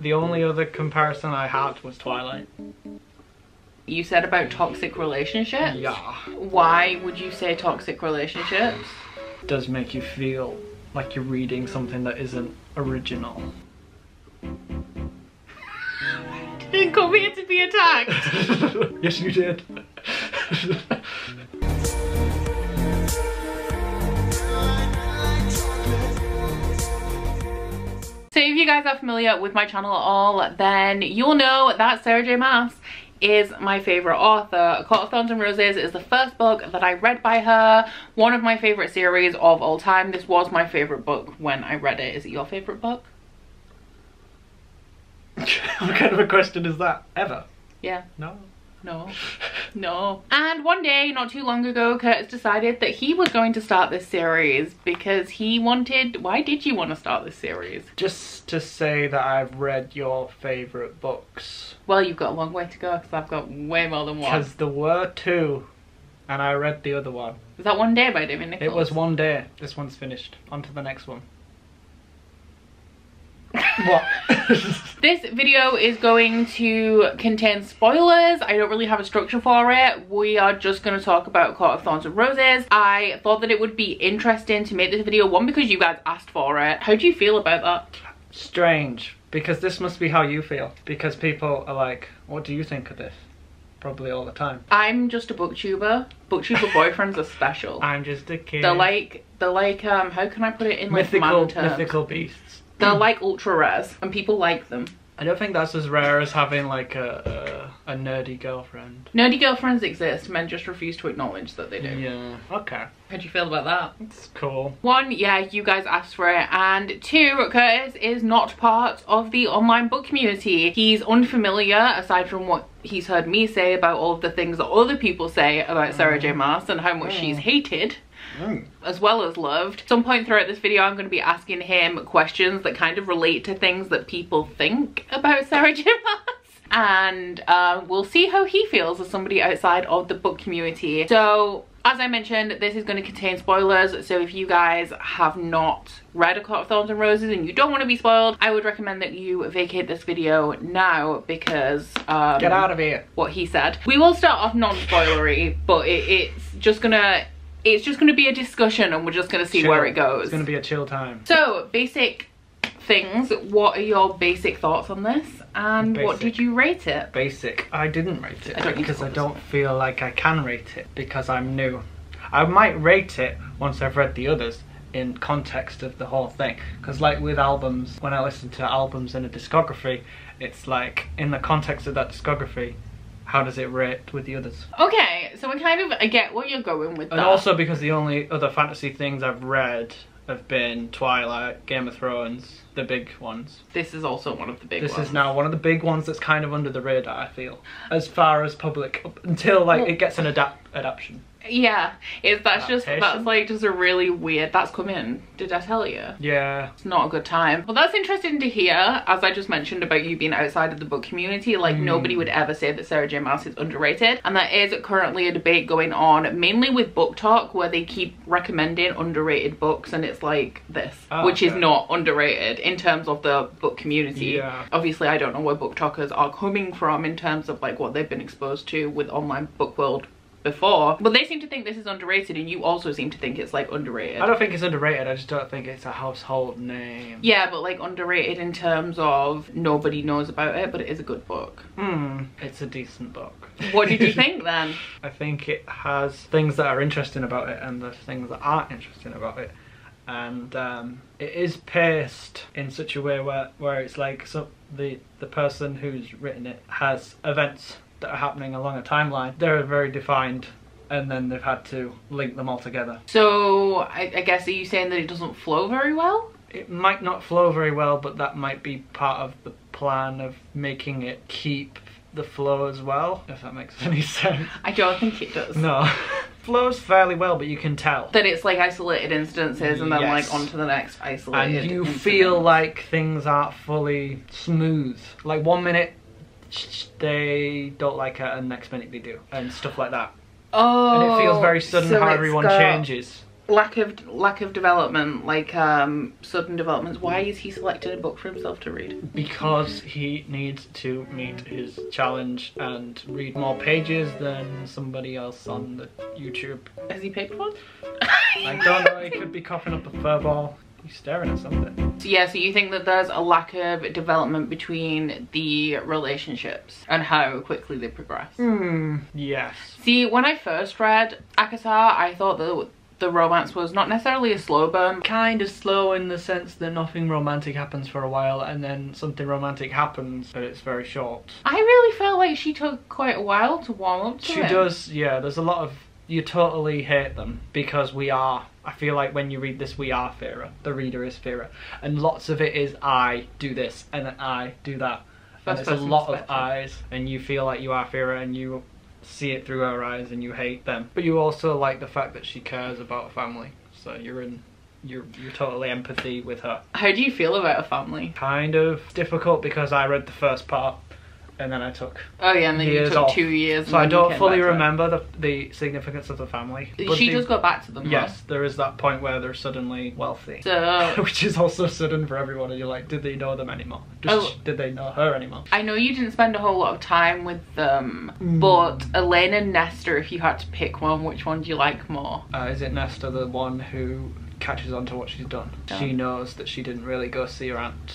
The only other comparison I had was Twilight. You said about toxic relationships? Yeah. Why would you say toxic relationships? It does make you feel like you're reading something that isn't original. Didn't come here to be attacked. Yes, you did. So if you guys are familiar with my channel at all, then you'll know that Sarah J Maas is my favourite author. A Court of Thorns and Roses is the first book that I read by her. One of my favourite series of all time. This was my favourite book when I read it. Is it your favourite book? What kind of a question is that? Ever? Yeah. No. No. No. And one day, not too long ago, Curtis decided that he was going to start this series because he wanted... Why did you want to start this series? Just to say that I've read your favourite books. Well, you've got a long way to go because I've got way more than one. Because there were two, and I read the other one. Was that One Day by David Nichols? It was one day. This one's finished. On to the next one. What? This video is going to contain spoilers. I don't really have a structure for it. We are just going to talk about Court of Thorns and Roses. I thought that it would be interesting to make this video, one, because you guys asked for it. How do you feel about that? Strange, because this must be how you feel. Because people are like, what do you think of this? Probably all the time. I'm just a booktuber. Booktuber boyfriends are special. I'm just a kid. They're like, how can I put it in like man terms? Mythical beasts. They're like ultra rares, and people like them. I don't think that's as rare as having like a nerdy girlfriend. Nerdy girlfriends exist, men just refuse to acknowledge that they do. Yeah, okay. How do you feel about that? It's cool. One, yeah, you guys asked for it, and two, Curtis is not part of the online book community. He's unfamiliar, aside from what he's heard me say about all of the things that other people say about Sarah J Maas and how much she's hated. As well as loved. At some point throughout this video I'm going to be asking him questions that kind of relate to things that people think about Sarah J Maas, and we'll see how he feels as somebody outside of the book community. So as I mentioned, this is going to contain spoilers, so if you guys have not read A Court of Thorns and Roses and you don't want to be spoiled, I would recommend that you vacate this video now, because get out of here. What he said. We will start off non-spoilery, but it's just gonna be a discussion, and we're just gonna see where it goes. It's gonna be a chill time. So, basic things. What are your basic thoughts on this? And what did you rate it? Basic. I didn't rate it because I don't feel like I can rate it because I'm new. I might rate it once I've read the others in context of the whole thing. Because like with albums, when I listen to albums in a discography, it's like in the context of that discography, how does it rate with the others? Okay, so I get what you're going with that. And also because the only other fantasy things I've read have been Twilight, Game of Thrones, the big ones. This is also one of the big ones. This is now one of the big ones that's kind of under the radar, I feel. As far as public, until like it gets an adaptation. Yeah, that's like just a really weird, that's coming, did I tell you? Yeah. It's not a good time. Well, that's interesting to hear, as I just mentioned about you being outside of the book community. Like nobody would ever say that Sarah J Maas is underrated, and there is currently a debate going on, mainly with Book Talk, where they keep recommending underrated books, and it's like this, which is not underrated in terms of the book community. Yeah. Obviously I don't know where book talkers are coming from in terms of like what they've been exposed to with online book world before, but they seem to think this is underrated, and you also seem to think it's like underrated. I don't think it's underrated, I just don't think it's a household name. Yeah, but like underrated in terms of nobody knows about it, but it is a good book. It's a decent book. What did you think then? I think it has things that are interesting about it and the things that aren't interesting about it, and it is paced in such a way where it's like the person who's written it has events that are happening along a timeline. They're very defined, and then they've had to link them all together. So I guess, are you saying that it doesn't flow very well? It might not flow very well, but that might be part of the plan of making it keep the flow as well, if that makes any sense. I don't think it does. No. Flows fairly well, but you can tell that it's like isolated instances, and then like on to the next isolated and you incident. Feel like things aren't fully smooth. Like 1 minute they don't like it, and next minute they do, and stuff like that. Oh, and it feels very sudden how everyone changes. lack of development, like sudden developments. Why is he selected a book for himself to read? Because he needs to meet his challenge and read more pages than somebody else on the YouTube. Has he paid for it? I don't know, he could be coughing up a fur ball. He's staring at something. So yeah, so you think that there's a lack of development between the relationships and how quickly they progress? Yes. See, when I first read ACOTAR, I thought that the romance was not necessarily a slow burn. Kind of slow in the sense that nothing romantic happens for a while and then something romantic happens, but it's very short. I really felt like she took quite a while to warm up to She it. does, yeah. There's a lot of... You totally hate them because we are... I feel like when you read this, we are Fira. The reader is Fira. And lots of it is I do this and then I do that. And it's a lot of I's and you feel like you are Fira and you see it through her eyes and you hate them. But you also like the fact that she cares about family. So you're totally empathy with her. How do you feel about a family? Kind of difficult because I read the first part and then I took Oh yeah, and then you took off. 2 years. So I don't fully remember the significance of the family. But she does go back to them. Yes, huh? there is that point where they're suddenly wealthy. So Which is also sudden for everyone and you're like, did they know them anymore? Did they know her anymore? I know you didn't spend a whole lot of time with them, but Elaine and Nesta, if you had to pick one, which one do you like more? Is it Nesta the one who catches on to what she's done? Yeah. She knows that she didn't really go see her aunt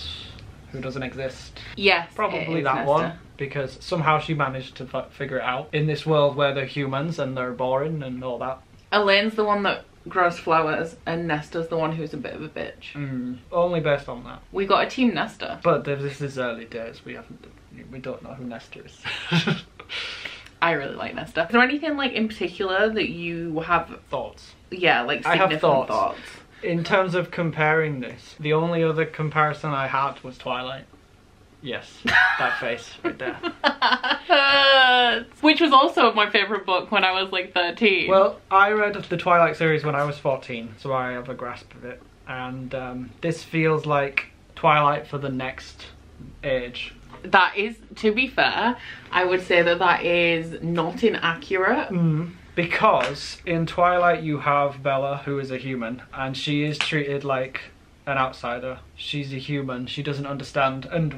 who doesn't exist. Yes, Probably it is that Nesta. one, because somehow she managed to figure it out in this world where they're humans and they're boring and all that. Elaine's the one that grows flowers and Nesta's the one who's a bit of a bitch. Only based on that. We got a team Nesta. But this is early days. We don't know who Nesta is. I really like Nesta. Is there anything like in particular that you have Thoughts? Yeah, like I have significant thoughts. In terms of comparing this, the only other comparison I had was Twilight. Yes, that face right there. Which was also my favourite book when I was like 13. Well, I read the Twilight series when I was 14, so I have a grasp of it. And this feels like Twilight for the next age. That is, to be fair, I would say that that is not inaccurate. Because in Twilight you have Bella, who is a human, and she is treated like an outsider. She's a human, she doesn't understand, and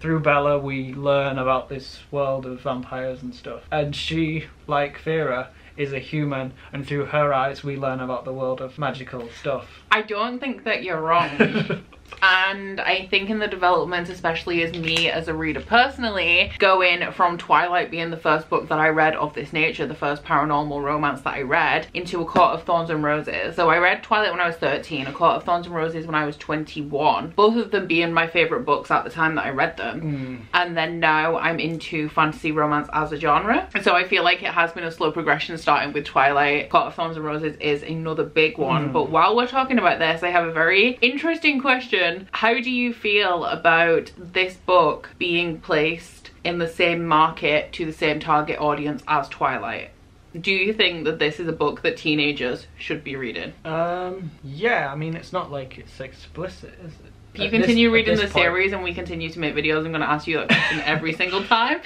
through Bella, we learn about this world of vampires and stuff. And she, like Fira, is a human, and through her eyes we learn about the world of magical stuff. I don't think that you're wrong. And I think in the development, especially as me as a reader personally, going from Twilight being the first book that I read of this nature, the first paranormal romance that I read, into A Court of Thorns and Roses. So I read Twilight when I was 13, A Court of Thorns and Roses when I was 21. Both of them being my favourite books at the time that I read them. And then now I'm into fantasy romance as a genre. So I feel like it has been a slow progression starting with Twilight. Court of Thorns and Roses is another big one. But while we're talking about this, I have a very interesting question. How do you feel about this book being placed in the same market to the same target audience as Twilight? Do you think that this is a book that teenagers should be reading? Yeah, I mean, it's not like it's explicit, is it? If you continue reading the series and we continue to make videos, I'm going to ask you that question every single time.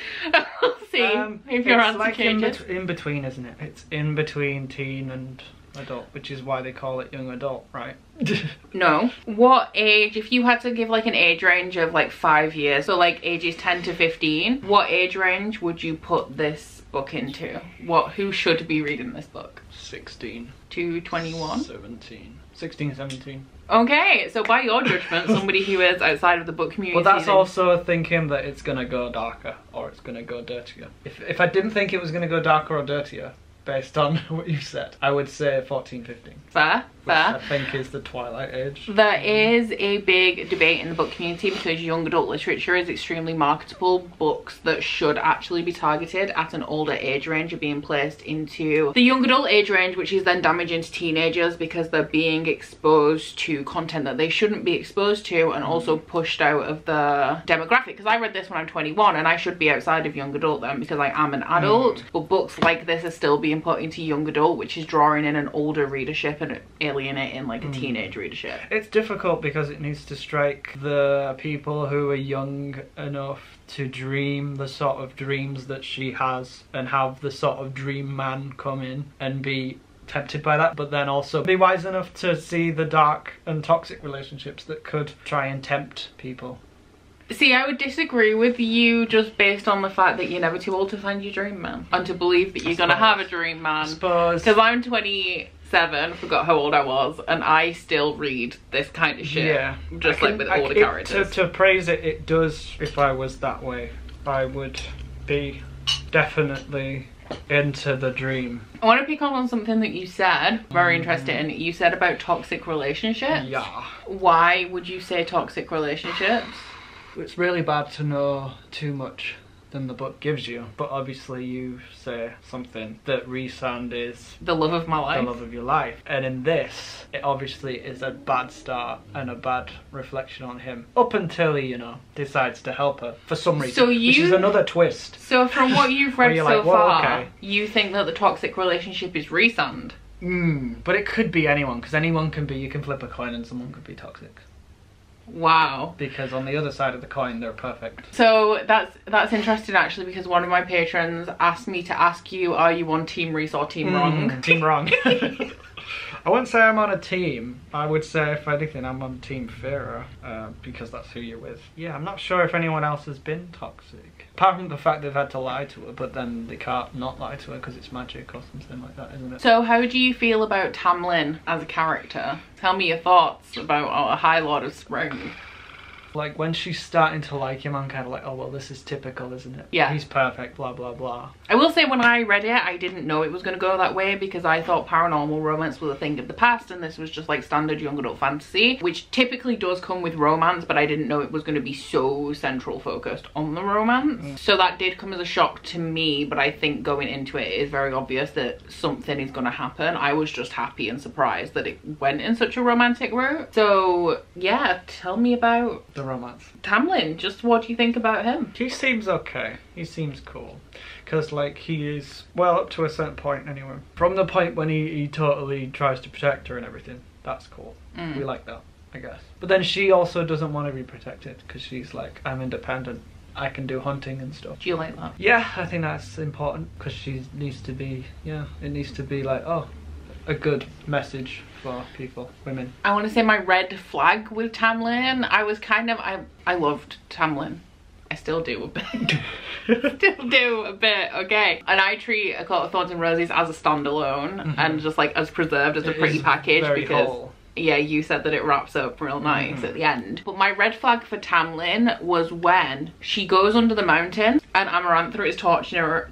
We'll see if your answer changes. In between, isn't it? It's in between teen and adult, which is why they call it young adult, right? No. What age, if you had to give like an age range of like 5 years, so like ages 10 to 15, what age range would you put this book into? Who should be reading this book? 16 to 21? 17. 16, 17. Okay, so by your judgment, somebody who is outside of the book community... But that's also thinking that it's gonna go darker or it's gonna go dirtier. If I didn't think it was gonna go darker or dirtier, based on what you said, I would say 14, 15. Fair. Which I think is the Twilight age. There is a big debate in the book community because young adult literature is extremely marketable. Books that should actually be targeted at an older age range are being placed into the young adult age range, which is then damaging to teenagers because they're being exposed to content that they shouldn't be exposed to and also pushed out of the demographic. Because I read this when I'm 21 and I should be outside of young adult then because I am an adult. But books like this are still being put into young adult, which is drawing in an older readership and alienating like a teenage readership. It's difficult because it needs to strike the people who are young enough to dream the sort of dreams that she has and have the sort of dream man come in and be tempted by that, but then also be wise enough to see the dark and toxic relationships that could try and tempt people. See, I would disagree with you just based on the fact that you're never too old to find your dream man and to believe that you're going to have a dream man. I suppose. Because I'm 27, forgot how old I was, and I still read this kind of shit. Yeah. Just like with all the characters. To praise it, it does. If I was that way, I would be definitely into the dream. I want to pick on something that you said, very interesting. You said about toxic relationships. Yeah. Why would you say toxic relationships? It's really bad to know too much than the book gives you, but obviously you say something that Rhysand is the love of my life. The love of your life. And in this, it obviously is a bad start and a bad reflection on him. Up until he, you know, decides to help her for some reason. So you, which is another twist. So from what you've read so like, well, far, okay. You think that the toxic relationship is Rhysand? But it could be anyone, because anyone can be, you can flip a coin and someone could be toxic. Wow. Because on the other side of the coin, they're perfect. So that's interesting actually, because one of my patrons asked me to ask you, are you on Team Rhys or Team Wrong? Team Wrong. I wouldn't say I'm on a team. I would say, if anything, I'm on Team Feyre, because that's who you're with. Yeah, I'm not sure if anyone else has been toxic. Apart from the fact they've had to lie to her, but then they can't not lie to her because it's magic or something like that, isn't it? So how do you feel about Tamlin as a character? Tell me your thoughts about High Lord of Spring. Like, when she's starting to like him, I'm kind of like, oh, well, this is typical, isn't it? Yeah. He's perfect, blah, blah, blah. I will say, when I read it, I didn't know it was going to go that way, because I thought paranormal romance was a thing of the past, and this was just like standard young adult fantasy, which typically does come with romance, but I didn't know it was going to be so central focused on the romance. So that did come as a shock to me, but I think going into it is very obvious that something is going to happen. I was just happy and surprised that it went in such a romantic route. So yeah, tell me about the romance. Tamlin, just what do you think about him? He seems okay. He seems cool. Because, like, he is, well, up to a certain point anyway. From the point when he totally tries to protect her and everything, that's cool. We like that, I guess. But then she also doesn't want to be protected, because she's like, I'm independent. I can do hunting and stuff. Do you like that? Yeah, I think that's important, because she needs to be, yeah, it needs to be like, oh, a good message for people, women. I want to say my red flag with Tamlin, I was kind of, I loved Tamlin. I still do a bit. Still do a bit, okay. And I treat A Court of Thorns and Roses as a standalone and just like as preserved as a pretty package, because whole. Yeah, you said that it wraps up real nice at the end. But my red flag for Tamlin was when she goes under the mountain and Amarantha is torturing her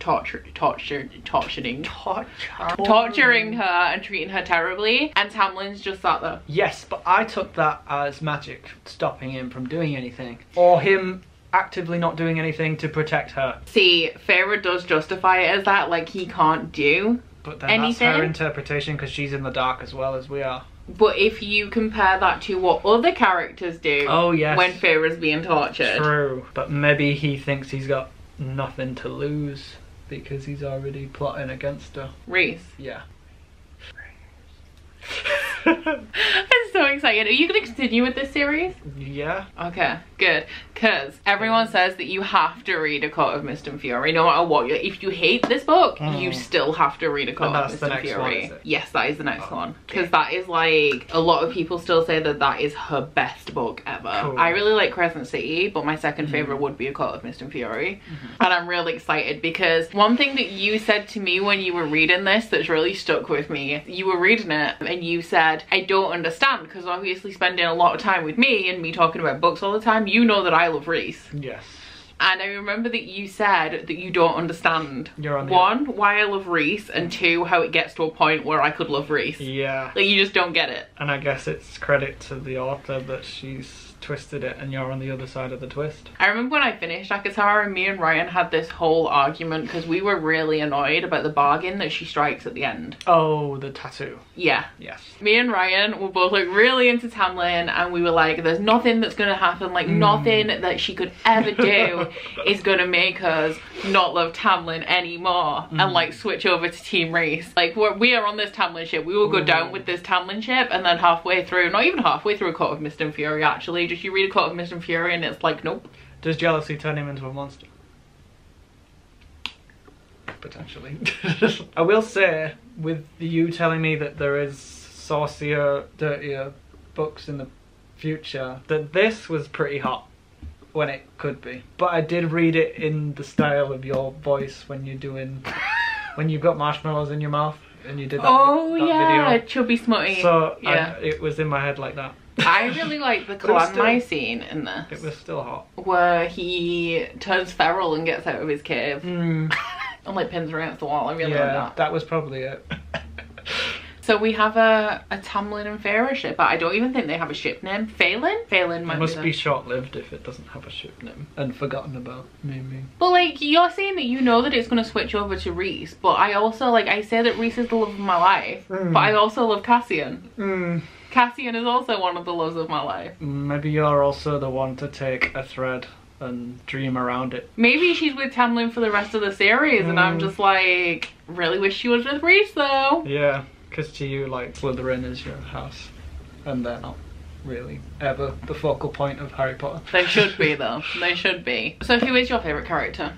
and treating her terribly, and Tamlin's just sat there. Yes, but I took that as magic stopping him from doing anything, or him actively not doing anything to protect her. See, Feyre does justify it as that, like he can't do but then anything. That's her interpretation, because she's in the dark as well as we are. But if you compare that to what other characters do, oh yes, when Feyre's being tortured. True. But maybe he thinks he's got nothing to lose because he's already plotting against her. Rhys. Yeah. I'm so excited. Are you going to continue with this series? Yeah. Okay, good. Because everyone says that you have to read A Court of Mist and Fury, no matter what. If you hate this book, you still have to read A Court of Mist and Fury. One, is it? Yes, that is the next one. Because that is like, a lot of people still say that that is her best book ever. Cool. I really like Crescent City, but my second favourite would be A Court of Mist and Fury. And I'm really excited because one thing that you said to me when you were reading this that's really stuck with me, you were reading it and you said, I don't understand, because obviously spending a lot of time with me and me talking about books all the time, you know that I love Rhys. Yes. And I remember that you said that you don't understand, You're on one, why I love Rhys, and two, how it gets to a point where I could love Rhys. Yeah. Like, you just don't get it. And I guess it's credit to the author that she's twisted it and you're on the other side of the twist. I remember when I finished ACOTAR and me and Ryan had this whole argument because we were really annoyed about the bargain that she strikes at the end. Oh, the tattoo. Yeah. Yes. Me and Ryan were both like really into Tamlin, and we were like, there's nothing that's gonna happen, like nothing that she could ever do is gonna make us not love Tamlin anymore and like switch over to Team Rhys. Like we are on this Tamlin ship, we will go down with this Tamlin ship, and then halfway through, not even halfway through A Court of Mist and Fury actually, just you read A Court of Mist and Fury and it's like, nope. Does jealousy turn him into a monster? potentially. I will say, with you telling me that there is saucier, dirtier books in the future, that this was pretty hot when it could be. But I did read it in the style of your voice when you're doing, when you've got marshmallows in your mouth and you did that, that video. Chubby smutty. So yeah. it was in my head like that. I really like the clan scene in this. It was still hot. Where he turns feral and gets out of his cave. And like pins her against the wall. I really like that. That was probably it. So we have a Tamlin and Feyre ship, but I don't even think they have a ship name. Phelan? Phelan might must be short-lived if it doesn't have a ship name. And forgotten about, maybe. But like, you're saying that you know that it's going to switch over to Rhys, but I also, like, I say that Rhys is the love of my life, but I also love Cassian. Cassian is also one of the loves of my life. Maybe you're also the one to take a thread and dream around it. Maybe she's with Tamlin for the rest of the series, and I'm just like, really wish she was with Rhys though. Yeah. Because to you, like, Slytherin is your house, and they're not really ever the focal point of Harry Potter. They should be, though. They should be. So who is your favourite character?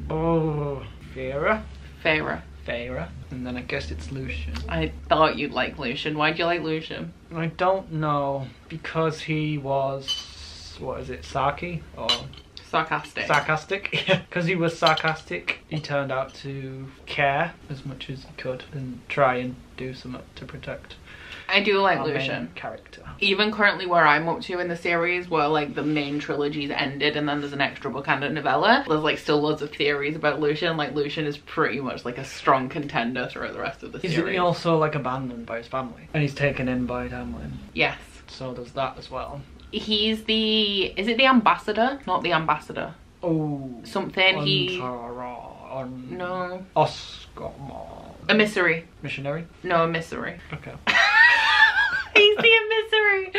Oh, Feyre. Feyre. Feyre. And then I guess it's Lucien. I thought you'd like Lucien. Why'd you like Lucien? I don't know. Because he was, what is it, Sarky? Or... Sarcastic. Sarcastic. Because he was sarcastic, he turned out to care as much as he could and try and do something to protect. I do like Lucien. Character. Even currently where I'm up to in the series, where like the main trilogy's ended and then there's an extra book and a novella, there's like still loads of theories about Lucien. Like Lucien is pretty much like a strong contender throughout the rest of the series. Isn't he also like abandoned by his family? And he's taken in by Tamlin. Yes. So there's that as well. He's the, is it the ambassador? Not the ambassador. Oh. Something no. Oscar. Emissary. Missionary? No, emissary. Okay. He's the emissary.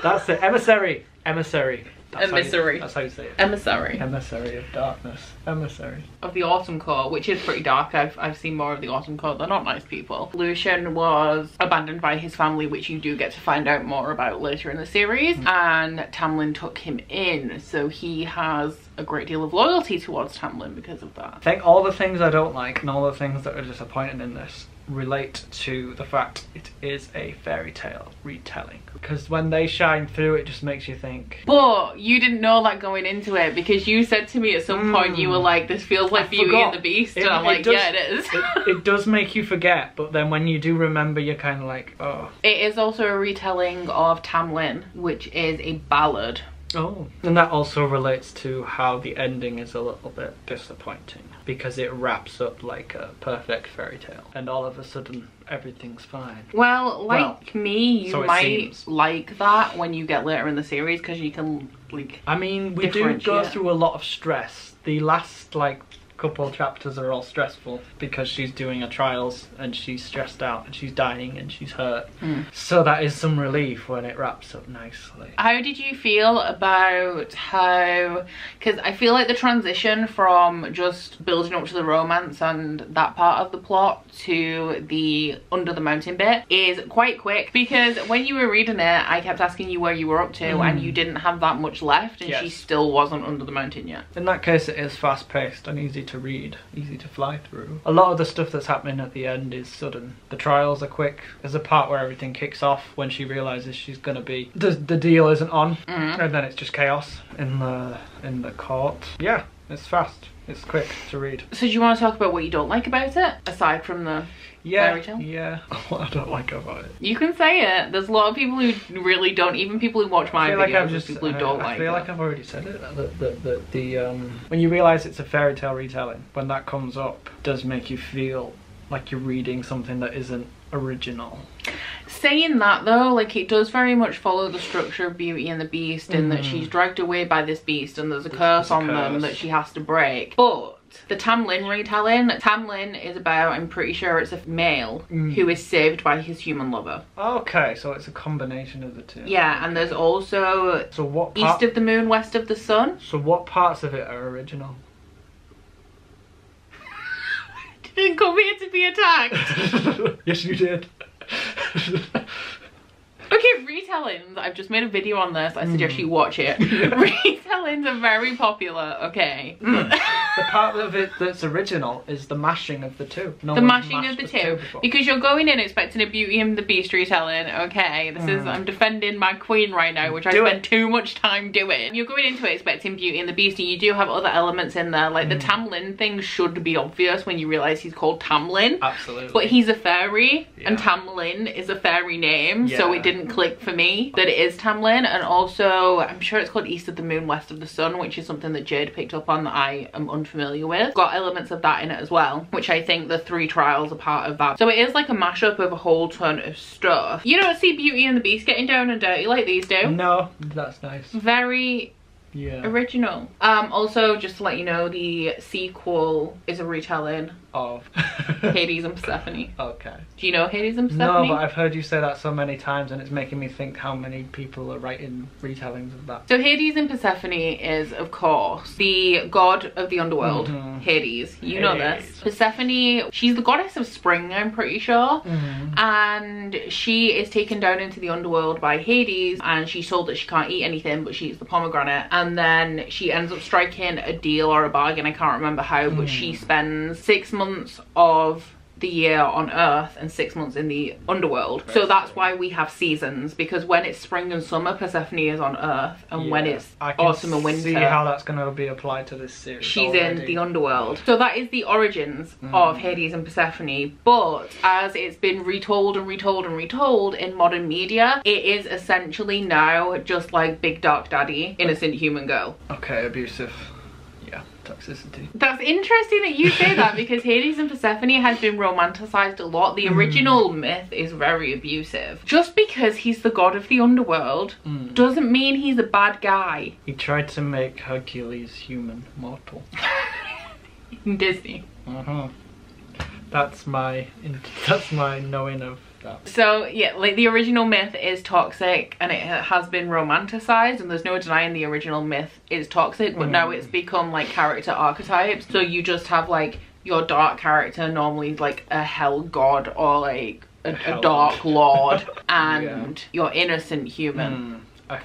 That's it. Emissary. Emissary. Emissary. That's how you say it. Emissary. Emissary of darkness. Emissary. Of the Autumn Court, which is pretty dark. I've seen more of the Autumn Court. They're not nice people. Lucien was abandoned by his family, which you do get to find out more about later in the series. And Tamlin took him in, so he has a great deal of loyalty towards Tamlin because of that. I think all the things I don't like and all the things that are disappointing in this relate to the fact it is a fairy tale retelling, because when they shine through it just makes you think. But you didn't know that going into it, because you said to me at some point, you were like, this feels like Beauty and the Beast, and I'm like, yeah, it is. It does make you forget, but then when you do remember, you're kind of like, oh. It is also a retelling of Tamlin, which is a ballad. Oh, and that also relates to how the ending is a little bit disappointing, because it wraps up like a perfect fairy tale and all of a sudden everything's fine. Well, like me, you might seems like that when you get later in the series, because you can like, I mean, we do go through a lot of stress. The last like couple chapters are all stressful because she's doing her trials and she's stressed out and she's dying and she's hurt. So that is some relief when it wraps up nicely. How did you feel about how, because I feel like the transition from just building up to the romance and that part of the plot to the under the mountain bit is quite quick, because when you were reading it I kept asking you where you were up to and you didn't have that much left, and she still wasn't under the mountain yet. In that case it is fast paced and easy to read, easy to fly through. A lot of the stuff that's happening at the end is sudden. The trials are quick. There's a part where everything kicks off when she realizes she's gonna be, the deal isn't on, and then it's just chaos in the court. Yeah, it's fast. It's quick to read. So do you want to talk about what you don't like about it, aside from the fairy tale? Yeah, what I don't like about it. You can say it. There's a lot of people who really don't, even people who watch my videos, there's people who don't like it. I feel like I've already said it. When you realise it's a fairy tale retelling, when that comes up, it does make you feel like you're reading something that isn't original. Saying that though, like, it does very much follow the structure of Beauty and the Beast, in that she's dragged away by this beast and there's a curse on them that she has to break. But the Tamlin retelling, Tamlin is about, I'm pretty sure it's a male who is saved by his human lover. Okay, so it's a combination of the two. Yeah, and there's also east of the moon, west of the sun. So what parts of it are original? Didn't come here to be attacked. Yes, you did. Okay, retellings, I've just made a video on this, I suggest you watch it. Retellings are very popular, okay? The part of it that's original is the mashing of the two. The mashing of the two. Because you're going in expecting a Beauty and the Beast retelling, okay? This is, I'm defending my queen right now, which I spend too much time doing. You're going into it expecting Beauty and the Beast, and you do have other elements in there, like the Tamlin thing should be obvious when you realise he's called Tamlin. Absolutely. But he's a fairy, and Tamlin is a fairy name, so it didn't click for me that it is Tamlin. And also, I'm sure it's called East of the Moon, West of the Sun, which is something that Jade picked up on that I am unfamiliar with. Got elements of that in it as well, which I think the 3 trials are part of that. So it is like a mashup of a whole ton of stuff. You don't see Beauty and the Beast getting down and dirty like these do. No, that's nice. Very original. Also, just to let you know, the sequel is a retelling of Hades and Persephone. Okay. Do you know Hades and Persephone? No, but I've heard you say that so many times, and it's making me think how many people are writing retellings of that. So Hades and Persephone is, of course, the god of the underworld. Hades. You know this. Persephone, she's the goddess of spring, I'm pretty sure. And she is taken down into the underworld by Hades, and she's told that she can't eat anything, but she eats the pomegranate. And then she ends up striking a deal or a bargain, I can't remember how, but she spends 6 months of the year on Earth and 6 months in the underworld. So that's why we have seasons, because when it's spring and summer, Persephone is on Earth, and when it's autumn and winter, see how that's going to be applied to this series. She's in the underworld. So that is the origins of Hades and Persephone. But as it's been retold and retold and retold in modern media, it is essentially now just like Big Dark Daddy, innocent human girl. Okay, abusive. Toxicity. That's interesting that you say that, because Hades and Persephone has been romanticized a lot. The original myth is very abusive. Just because he's the god of the underworld doesn't mean he's a bad guy. He tried to make Hercules human, mortal. Disney. That's my knowing of that. So yeah, like the original myth is toxic, and it has been romanticized, and there's no denying the original myth is toxic, but now it's become like character archetypes. So you just have like your dark character, normally like a hell god or like a dark lord, and your innocent human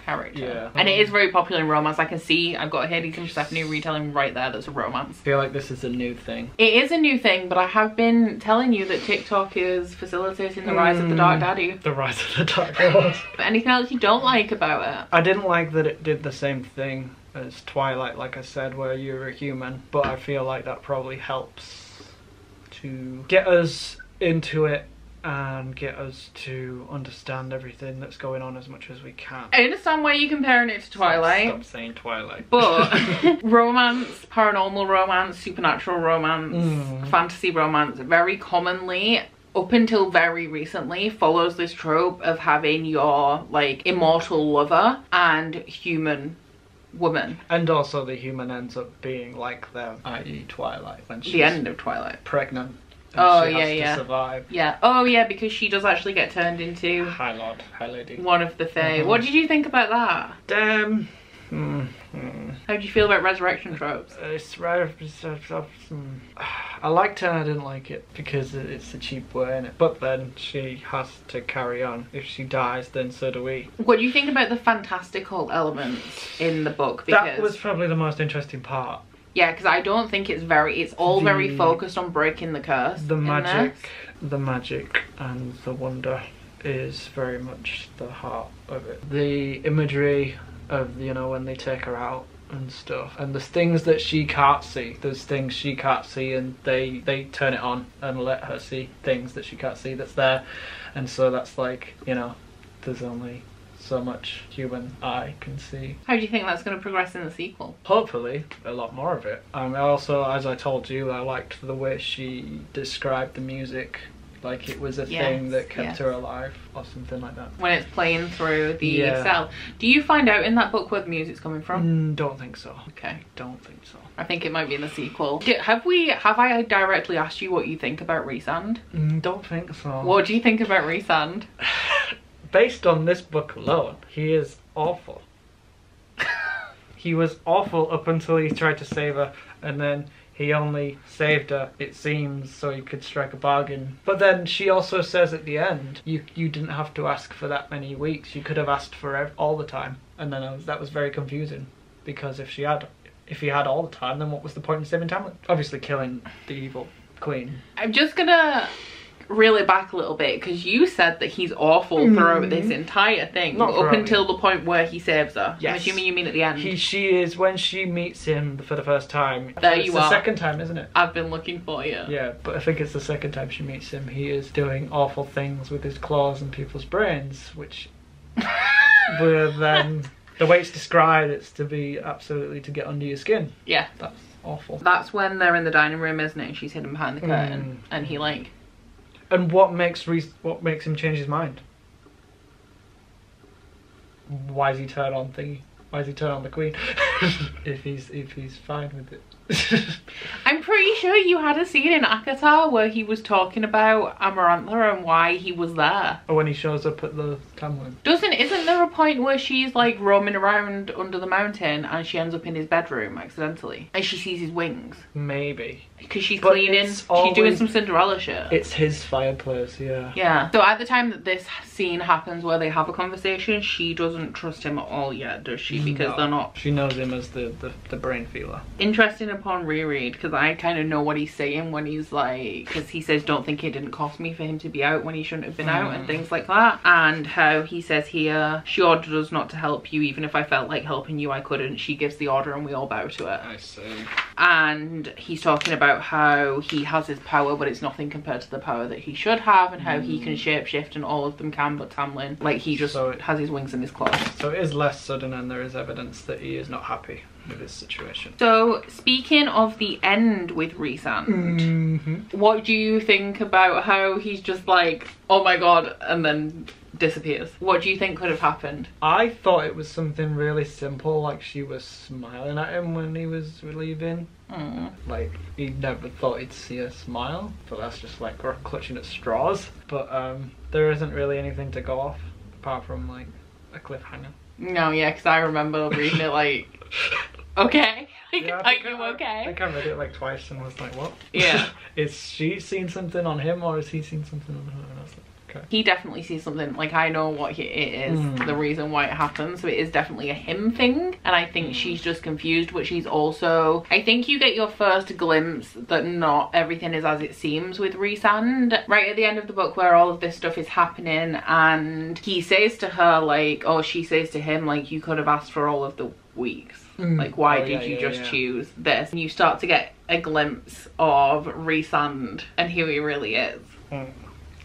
character. And it is very popular in romance. I can see I've got a Hades and Persephone retelling right there that's a romance. I feel like this is a new thing. It is a new thing, but I have been telling you that TikTok is facilitating the rise of the dark daddy. The rise of the dark lord. Anything else you don't like about it? I didn't like that it did the same thing as Twilight, like I said, where you're a human, but I feel like that probably helps to get us into it and get us to understand everything that's going on as much as we can. I understand why you're comparing it to Twilight. Stop saying Twilight. But romance, paranormal romance, supernatural romance, fantasy romance, very commonly, up until very recently, follows this trope of having your like immortal lover and human woman. And also the human ends up being like them, i.e. Twilight, when she's the end of Twilight. Pregnant. Oh she has to survive. Yeah. Oh yeah, because she does actually get turned into High Lord, High Lady. One of the Fae. What did you think about that? How do you feel about resurrection tropes? I liked it and I didn't like it because it's a cheap way, innit? But then she has to carry on. If she dies, then so do we. What do you think about the fantastical elements in the book? Because that was probably the most interesting part. Yeah, because I don't think it's all very focused on breaking the curse. The magic and the wonder is very much the heart of it. The imagery of, you know, when they take her out and stuff, and there's things that she can't see. There's things she can't see, and they turn it on and let her see things that she can't see that's there. And so that's like, you know, there's only so much human eye can see. How do you think that's going to progress in the sequel? Hopefully a lot more of it. Also, as I told you, I liked the way she described the music, like it was a thing that kept her alive or something like that. When it's playing through the cell. Do you find out in that book where the music's coming from? Don't think so. Okay. Don't think so. I think it might be in the sequel. Have I directly asked you what you think about Rhysand? Don't think so. What do you think about Rhysand? Based on this book alone, he is awful. He was awful up until he tried to save her, and then he only saved her, it seems, so he could strike a bargain. But then she also says at the end, you didn't have to ask for that many weeks. You could have asked for all the time. And then that was very confusing, because if he had all the time, then what was the point in saving Tamlin? Obviously killing the evil queen. I'm just gonna reel it back a little bit, because you said that he's awful throughout this entire thing, up until the point where he saves her. Yes. I'm assuming you mean at the end. She is, when she meets him for the first time. There you are. It's the second time, isn't it? I've been looking for you. Yeah, but I think it's the second time she meets him. He is doing awful things with his claws and people's brains, which were then, the way it's described, it's to get under your skin. Yeah. That's awful. That's when they're in the dining room, isn't it? And she's hidden behind the curtain, and he like... And what makes him change his mind? Why does he turn on thingy? Why does he turn on the queen? if he's fine with it. I'm pretty sure you had a scene in Akatar where he was talking about Amarantha and why he was there. Or when he shows up at the Tamlin. Isn't there a point where she's like roaming around under the mountain and she ends up in his bedroom accidentally and she sees his wings? Maybe. Because she's cleaning, she's doing some Cinderella shit. It's his fireplace, yeah. Yeah. So at the time that this scene happens where they have a conversation, she doesn't trust him at all yet, does she? Because they're not... She knows him as the brain feeler. Interesting upon reread, because I kind of know what he's saying when he's like... Because he says, don't think it didn't cost me for him to be out when he shouldn't have been out and things like that. And how he says here, she ordered us not to help you, even if I felt like helping you, I couldn't. She gives the order and we all bow to it. I see. And he's talking about how he has his power, but it's nothing compared to the power that he should have, and how he can shapeshift and all of them can, but Tamlin, like, he just has his wings in his claws. So it is less sudden, and there is evidence that he is not happy with his situation. So speaking of the end with Rhysand, what do you think about how he's just like, oh my god, and then disappears? What do you think could have happened? I thought it was something really simple, like she was smiling at him when he was leaving. Like, he never thought he'd see her smile, but that's just like clutching at straws. But there isn't really anything to go off apart from like a cliffhanger. No, yeah, because I remember reading it like, okay, yeah, are you okay? I think I read it like twice and was like, what? Yeah. Is she seeing something on him, or is he seeing something on her? And I was like, okay. He definitely sees something. Like, I know what it is, the reason why it happens, so it is definitely a him thing, and I think she's just confused, but she's also... I think you get your first glimpse that not everything is as it seems with Rhysand right at the end of the book, where all of this stuff is happening, and he says to her, like, or she says to him, like, you could have asked for all of the weeks. Like, why did you just choose this? And you start to get a glimpse of Rhysand and who he really is.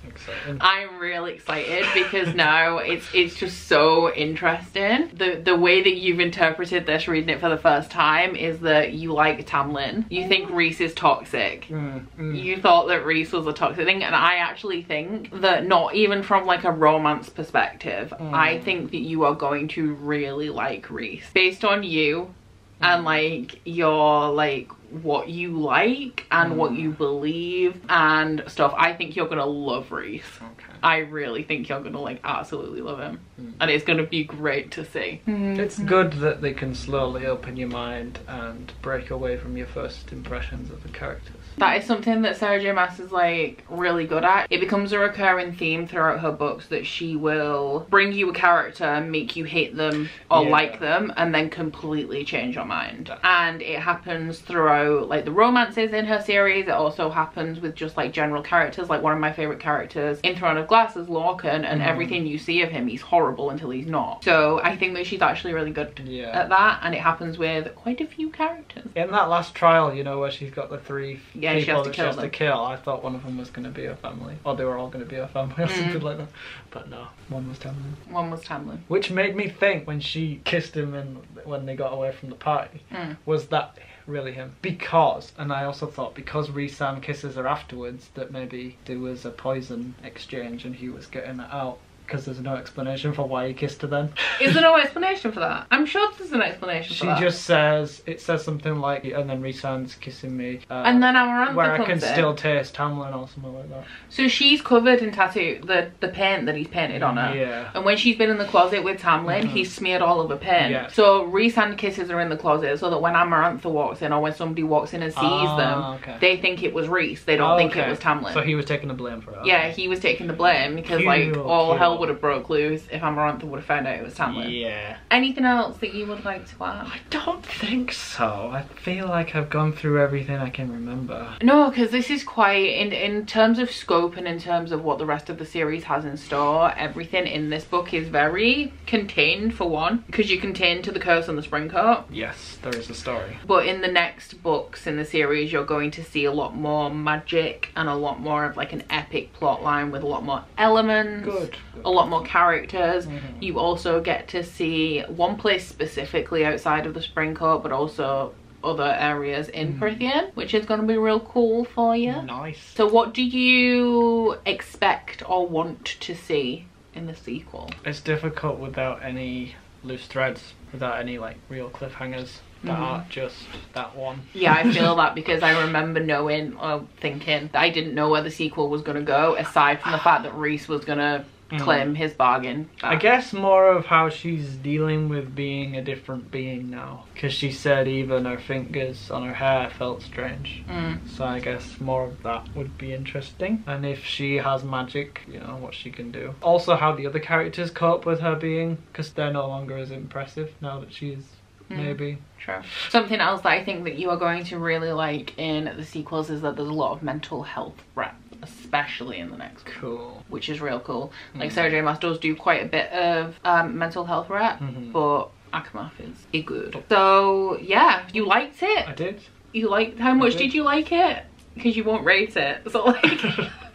Exciting. I'm really excited because now it's just so interesting. The way that you've interpreted this reading it for the first time is that you like Tamlin. You think Rhys is toxic. You thought that Rhys was a toxic thing, and I actually think that not even from like a romance perspective, I think that you are going to really like Rhys based on you and like your like what you like and what you believe and stuff. I think you're gonna love Rhys. Okay. I really think you're gonna like absolutely love him, and it's gonna be great to see. It's good that they can slowly open your mind and break away from your first impressions of the characters. That is something that Sarah J Maas is like really good at. It becomes a recurring theme throughout her books that she will bring you a character, make you hate them or like them, and then completely change your mind. And it happens throughout like the romances in her series. It also happens with just like general characters. Like, one of my favorite characters in Throne of Glass is Lorcan, and everything you see of him, he's horrible until he's not. So I think that she's actually really good at that, and it happens with quite a few characters. In that last trial, you know, where she's got the three she has to kill, I thought one of them was going to be her family, or they were all going to be her family or something like that, but no, one was Tamlin. One was Tamlin. Which made me think, when she kissed him and when they got away from the party, was that really him? Because, and I also thought, because Rhysand kisses her afterwards, that maybe there was a poison exchange and he was getting it out because there's no explanation for why he kissed her then. Is there no explanation for that? I'm sure there's an explanation for that. She just says, it says something like, and then Rhysand's kissing me. And then Amarantha where comes I can in. still taste Tamlin or something like that. So she's covered in tattoo, the paint that he's painted on her. Yeah. And when she's been in the closet with Tamlin, he's smeared all over paint. Yeah. So Rhysand kisses her in the closet so that when Amarantha walks in, or when somebody walks in and sees them, they think it was Rhys. They don't think it was Tamlin. So he was taking the blame for it. Yeah, he was taking the blame because like all hell would have broke loose if Amarantha would have found out it was Tamlin. Yeah. Anything else that you would like to add? I don't think so. I feel like I've gone through everything I can remember. No, because this is quite, in terms of scope and in terms of what the rest of the series has in store, everything in this book is very contained, for one, because you're contained to the Curse and the Springcoat. Yes, there is a story. But in the next books in the series, you're going to see a lot more magic and a lot more of like an epic plot line with a lot more elements. Good. A lot more characters. You also get to see one place specifically outside of the Springcoat, but also other areas in Prythian, which is going to be real cool for you. Nice. So what do you expect or want to see in the sequel? It's difficult without any loose threads, without any like real cliffhangers that aren't just that one. Yeah, I feel that because I remember knowing or thinking that I didn't know where the sequel was going to go, aside from the fact that Rhys was going to claim his bargain back. I guess more of how she's dealing with being a different being now, because she said even her fingers on her hair felt strange. So I guess more of that would be interesting, and if she has magic, you know, what she can do. Also how the other characters cope with her being, because they're no longer as impressive now that she's maybe. True. Something else that I think that you are going to really like in the sequels is that there's a lot of mental health rep, especially in the next. Cool. Which is real cool. Like Sarah J Maas does do quite a bit of mental health rep, but Akamath is good. So yeah, you liked it. I did. You liked, how much did you like it? Because you won't rate it. So like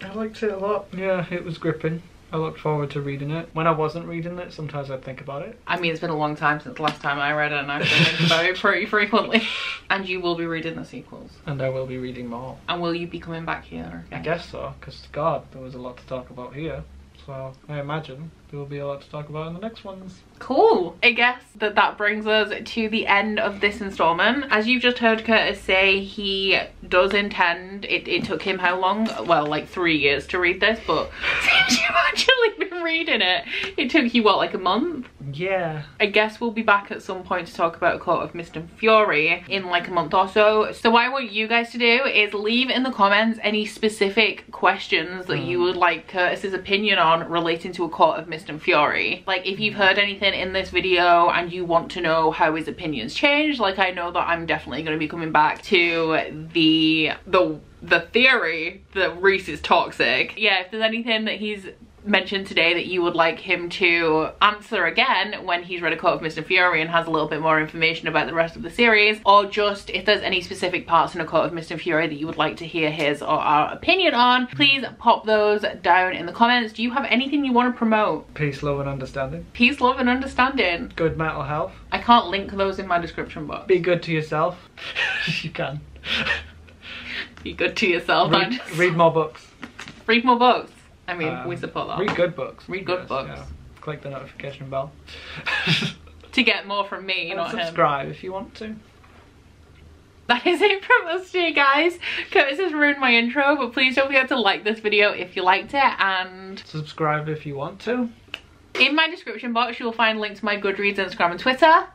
I liked it a lot. Yeah, it was gripping. I looked forward to reading it. When I wasn't reading it, sometimes I'd think about it. I mean, it's been a long time since the last time I read it, and I've been thinking about it pretty frequently. And you will be reading the sequels. And I will be reading more. And will you be coming back here again? I guess so, because God, there was a lot to talk about here. So I imagine there will be a lot to talk about in the next ones. Cool. I guess that brings us to the end of this installment. As you've just heard Curtis say, he does intend, it took him how long? Well, like 3 years to read this, but since you've actually been reading it, it took you what, like a month? Yeah. I guess we'll be back at some point to talk about A Court of Mist and Fury in like a month or so. So what I want you guys to do is leave in the comments any specific questions that you would like Curtis's opinion on relating to A Court of Mist and Fury. Like if you've heard anything in this video and you want to know how his opinions changed, like I know that I'm definitely going to be coming back to the theory that Rhys is toxic. Yeah, if there's anything that he's mentioned today that you would like him to answer again when he's read A Court of Mist and Fury and has a little bit more information about the rest of the series, or just if there's any specific parts in A Court of Mist and Fury that you would like to hear his or our opinion on, please pop those down in the comments. Do you have anything you want to promote? Peace, love and understanding. Peace, love and understanding. Good mental health. I can't link those in my description box. Be good to yourself. You can. Be good to yourself. Read more books. Read more books. I mean, we support that. Read good books. Read good books. Yeah. Click the notification bell. To get more from me, not him. Subscribe if you want to. That is it from us today, guys. Curtis has ruined my intro, but please don't forget to like this video if you liked it, and subscribe if you want to. In my description box, you will find links to my Goodreads, Instagram, and Twitter.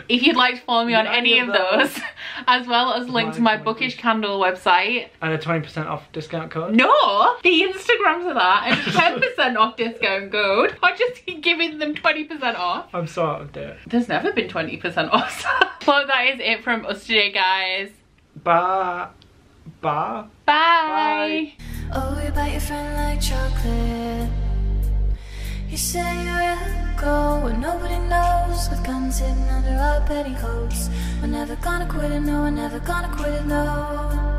If you'd like to follow me on any of those, as well as link to my Bookish candle website. And a 20% off discount code. No! The Instagrams are that, and a 10% off discount code. I'll just keep giving them 20% off. I'm so out of date. There's never been 20% off. Well, that is it from us today, guys. Bye. Bye. Bye. Oh, you bite your friend like chocolate. You say you'll go where nobody knows, with guns hidden under our petticoats. We're never gonna quit it, no, we're never gonna quit it, no.